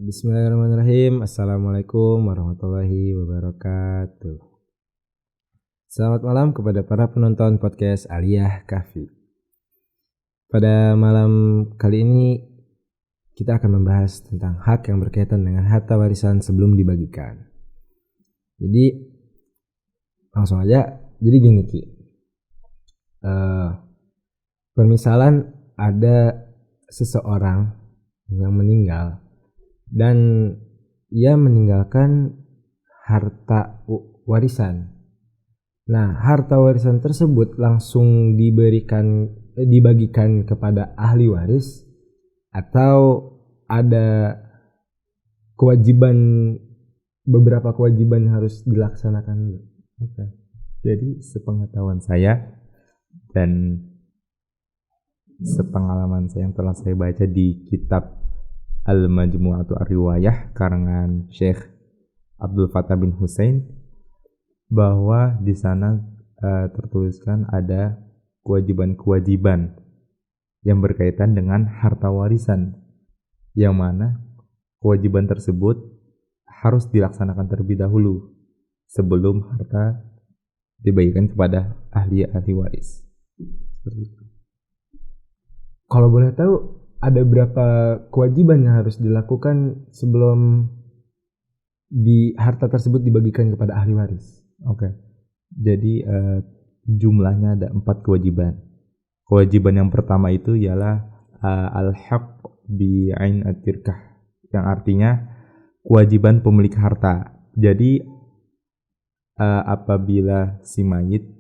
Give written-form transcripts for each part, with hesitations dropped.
Bismillahirrahmanirrahim. Assalamualaikum warahmatullahi wabarakatuh. Selamat malam kepada para penonton podcast Aliyah Kahfi. Pada malam kali ini kita akan membahas tentang hak yang berkaitan dengan harta warisan sebelum dibagikan. Jadi langsung aja. Jadi gini Ki. Permisalan ada seseorang yang meninggal dan ia meninggalkan harta warisan. Nah, harta warisan tersebut langsung dibagikan kepada ahli waris atau ada beberapa kewajiban yang harus dilaksanakan dulu. Oke. Jadi sepengetahuan saya dan sepengalaman saya yang telah saya baca di kitab Al-Majmu'atu Ar-Riwayah karangan Syekh Abdul Fattah bin Husain, bahwa di sana tertuliskan ada kewajiban-kewajiban yang berkaitan dengan harta warisan, yang mana kewajiban tersebut harus dilaksanakan terlebih dahulu sebelum harta dibagikan kepada ahli waris. Seperti itu. Kalau boleh tahu, ada berapa kewajiban yang harus dilakukan sebelum harta tersebut dibagikan kepada ahli waris? Oke. Jadi jumlahnya ada 4 kewajiban. Kewajiban yang pertama itu ialah al-haq bi ain at-tirkah, yang artinya kewajiban pemilik harta. Jadi apabila si mayit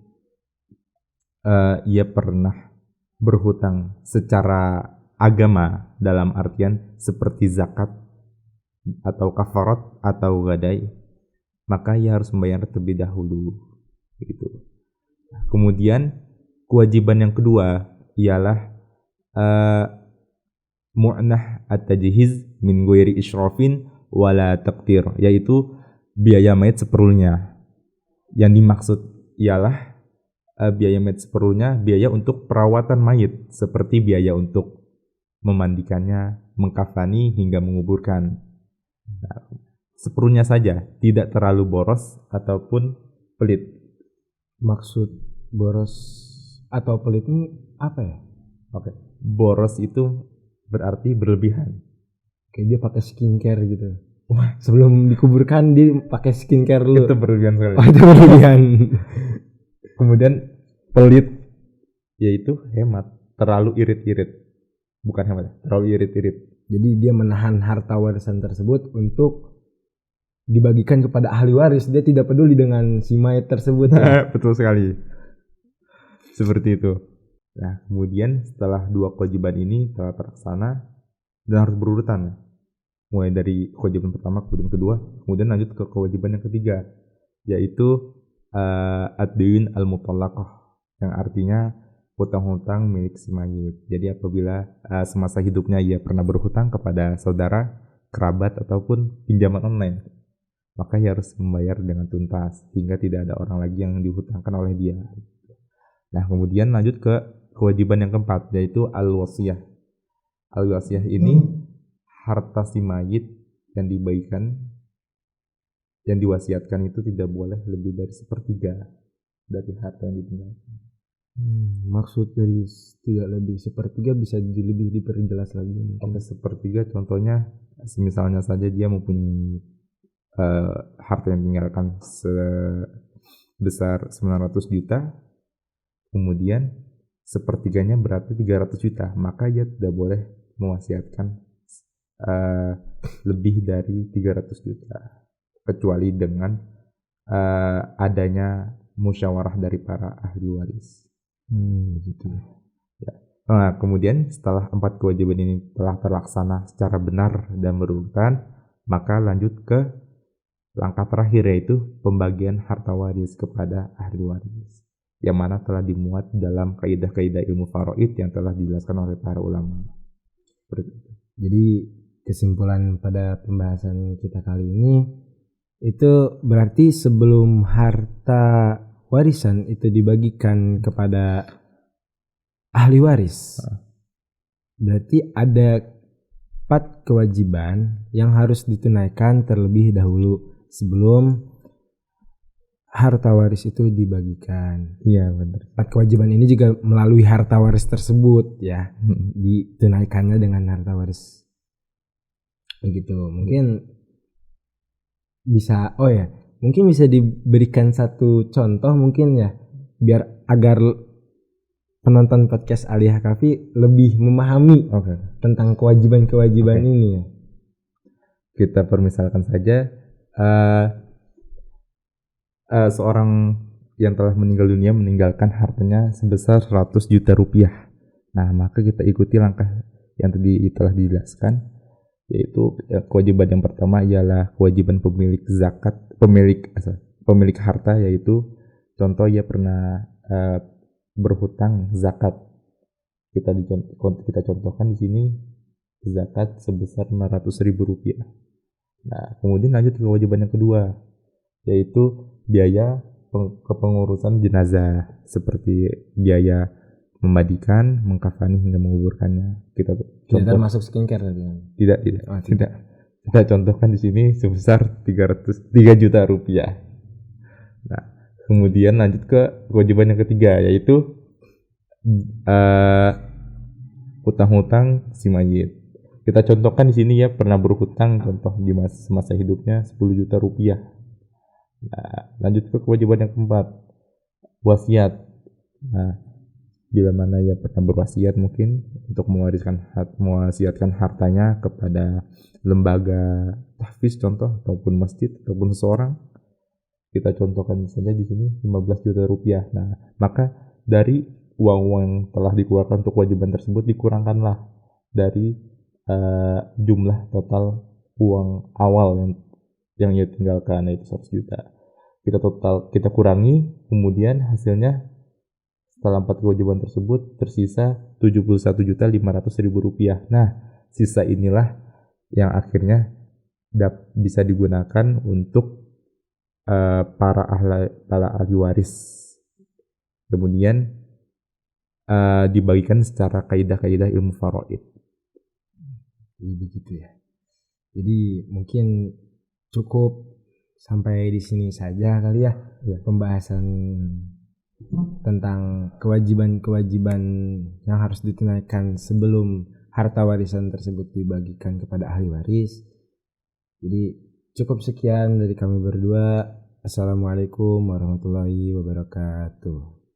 ia pernah berhutang secara agama, dalam artian seperti zakat atau kafarat atau gadai, maka ia harus membayar terlebih dahulu gitu. Kemudian kewajiban yang kedua ialah mu'nah at-tajhiz min ghairi israfin wala taqtir, yaitu biaya mayat seperlunya. Yang dimaksud ialah biaya mayat seperlunya, biaya untuk perawatan mayit, seperti biaya untuk memandikannya, mengkafani hingga menguburkan. Nah, seperlunya saja, tidak terlalu boros ataupun pelit. Maksud boros atau pelit ini apa ya? Oke. Boros itu berarti berlebihan. Kayak dia pakai skincare gitu. Wah, sebelum dikuburkan dia pakai skincare dulu. Itu berlebihan sekali. Oh, itu berlebihan. Kemudian pelit yaitu hemat, terlalu irit-irit. Bukan hemat, terlalu irit-irit. Jadi dia menahan harta warisan tersebut untuk dibagikan kepada ahli waris. Dia tidak peduli dengan si mayat tersebut. Ya? Betul sekali. Seperti itu. Nah, kemudian setelah 2 kewajiban ini telah terlaksana dan harus berurutan. Mulai dari kewajiban pertama, kemudian kedua, kemudian lanjut ke kewajiban yang ketiga, yaitu ad-diyun al-mutallaqah, yang artinya hutang-hutang milik si mayit. Jadi apabila semasa hidupnya ia pernah berhutang kepada saudara, kerabat ataupun pinjaman online, maka ia harus membayar dengan tuntas hingga tidak ada orang lagi yang dihutangkan oleh dia. Nah, kemudian lanjut ke kewajiban yang keempat, yaitu al-wasiyah. Al-wasiyah ini harta si mayit yang dibagikan, yang diwasiatkan itu tidak boleh lebih dari 1/3 dari harta yang ditinggalkan. Maksud dari tidak lebih 1/3 bisa lebih diperjelas lagi. Oke, 1/3 contohnya misalnya saja dia mempunyai harta yang ditinggalkan sebesar 900 juta, kemudian 1/3-nya berarti 300 juta, maka ia tidak boleh mewasiatkan lebih dari 300 juta, kecuali dengan adanya musyawarah dari para ahli waris. Gitu. Ya. Nah, kemudian setelah 4 kewajiban ini telah terlaksana secara benar dan berurutan, maka lanjut ke langkah terakhir, yaitu pembagian harta waris kepada ahli waris, yang mana telah dimuat dalam kaidah-kaidah ilmu faraid yang telah dijelaskan oleh para ulama. Jadi kesimpulan pada pembahasan kita kali ini itu berarti sebelum harta warisan itu dibagikan kepada ahli waris, berarti ada 4 kewajiban yang harus ditunaikan terlebih dahulu sebelum harta waris itu dibagikan. Iya benar. 4 kewajiban ini juga melalui harta waris tersebut ya, ditunaikannya dengan harta waris. Begitu. Mungkin bisa mungkin bisa diberikan satu contoh mungkin ya, biar agar penonton podcast Aliyah Kahfi lebih memahami tentang kewajiban-kewajiban ini ya. Kita permisalkan saja seorang yang telah meninggal dunia meninggalkan hartanya sebesar 100 juta rupiah. Nah, maka kita ikuti langkah yang tadi telah dijelaskan, yaitu kewajiban yang pertama ialah kewajiban pemilik zakat, pemilik harta, yaitu contoh ia pernah berhutang zakat. Kita contohkan di sini zakat sebesar 500.000 rupiah. Nah, kemudian lanjut ke kewajiban yang kedua, yaitu biaya kepengurusan jenazah, seperti biaya memandikan, mengkafani hingga menguburkannya. Kita termasuk skincare tadi. Tidak. Kita contohkan di sini sebesar 3 juta rupiah. Nah, kemudian lanjut ke kewajiban yang ketiga, yaitu hutang-hutang si mayit. Kita contohkan di sini ya, pernah berhutang contoh di masa hidupnya 10 juta rupiah. Nah, lanjut ke kewajiban yang keempat, wasiat. Nah, bila mana ia pernah berwasiat mungkin untuk mewasiatkan hartanya kepada lembaga tahfiz contoh, ataupun masjid, ataupun seseorang. Kita contohkan saja di sini 15 juta rupiah. Nah, maka dari uang-uang yang telah dikeluarkan untuk kewajiban tersebut dikurangkanlah dari jumlah total uang awal yang ia tinggalkan, yaitu 100 juta. Kita kurangi, kemudian hasilnya setelah 4 kewajiban tersebut tersisa 71.500.000 rupiah. Nah, sisa inilah yang akhirnya bisa digunakan untuk para ahli waris. Kemudian dibagikan secara kaidah-kaidah ilmu faraid. Begitu ya. Jadi mungkin cukup sampai di sini saja kali ya, pembahasan tentang kewajiban-kewajiban yang harus ditunaikan sebelum harta warisan tersebut dibagikan kepada ahli waris. Jadi cukup sekian dari kami berdua. Assalamualaikum warahmatullahi wabarakatuh.